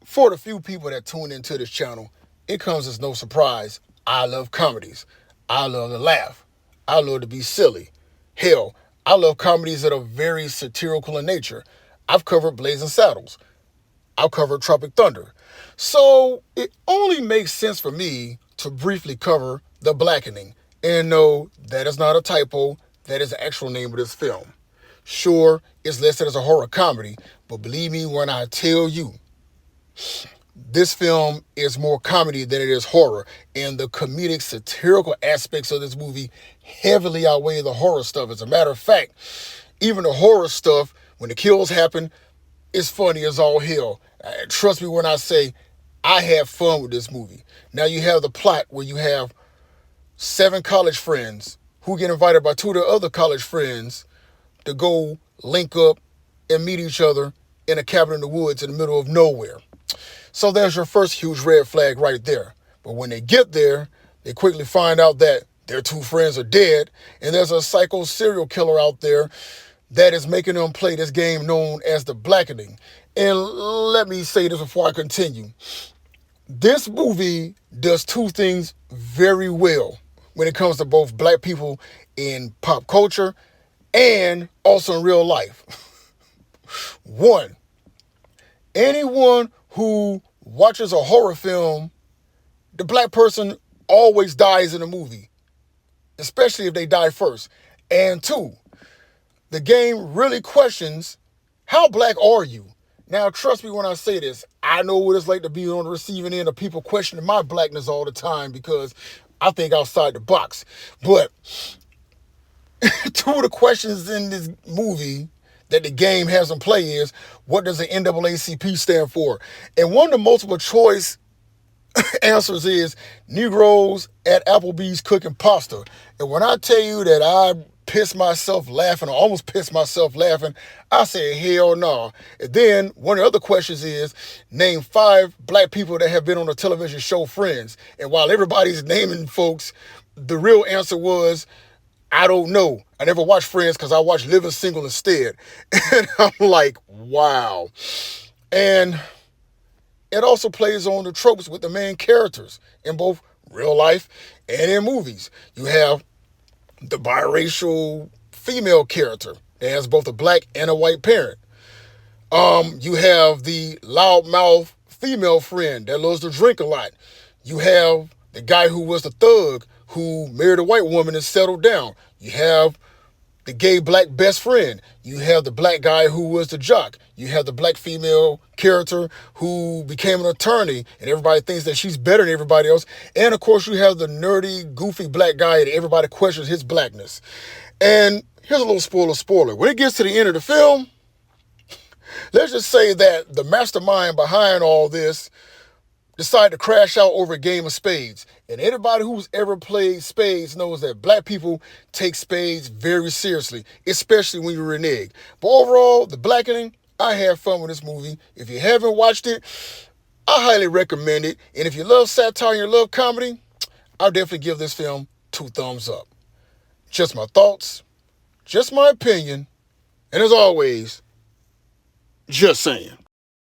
For the few people that tune into this channel, it comes as no surprise. I love comedies. I love to laugh. I love to be silly. Hell, I love comedies that are very satirical in nature. I've covered Blazing Saddles. I've covered Tropic Thunder. So it only makes sense for me to briefly cover The Blackening. And no, that is not a typo. That is the actual name of this film. Sure, it's listed as a horror comedy, but believe me when I tell you, this film is more comedy than it is horror, and the comedic satirical aspects of this movie heavily outweigh the horror stuff. As a matter of fact, even the horror stuff, when the kills happen, is funny as all hell. Trust me when I say I have fun with this movie. Now you have the plot where you have 7 college friends who get invited by 2 of their other college friends to go link up and meet each other in a cabin in the woods in the middle of nowhere. So there's your first huge red flag right there. But when they get there, they quickly find out that their 2 friends are dead, and there's a psycho serial killer out there that is making them play this game known as the Blackening. And let me say this before I continue. This movie does 2 things very well when it comes to both black people in pop culture and also in real life. One, anyone who watches a horror film, the black person always dies in the movie, especially if they die first. And 2, the game really questions, how black are you? Now, trust me when I say this, I know what it's like to be on the receiving end of people questioning my blackness all the time because I think outside the box. But 2 of the questions in this movie that the game has in play is, what does the NAACP stand for? And one of the multiple choice answers is Negroes at Applebee's cooking pasta. And when I tell you that I pissed myself laughing, or almost pissed myself laughing, I said, hell no. And then one of the other questions is, name 5 black people that have been on the television show Friends. And while everybody's naming folks, the real answer was, I don't know. I never watched Friends because I watched Living Single instead. And I'm like, wow. And it also plays on the tropes with the main characters in both real life and in movies. You have the biracial female character that has both a black and a white parent. You have the loudmouth female friend that loves to drink a lot. You have the guy who was the thug who married a white woman and settled down. You have the gay black best friend. You have the black guy who was the jock. You have the black female character who became an attorney and everybody thinks that she's better than everybody else. And of course you have the nerdy, goofy black guy that everybody questions his blackness. And here's a little spoiler. When it gets to the end of the film, let's just say that the mastermind behind all this decided to crash out over a game of spades. And anybody who's ever played spades knows that black people take spades very seriously, especially when you renege. But overall, The Blackening, I had fun with this movie. If you haven't watched it, I highly recommend it. And if you love satire and you love comedy, I'll definitely give this film 2 thumbs up. Just my thoughts, just my opinion, and as always, just saying.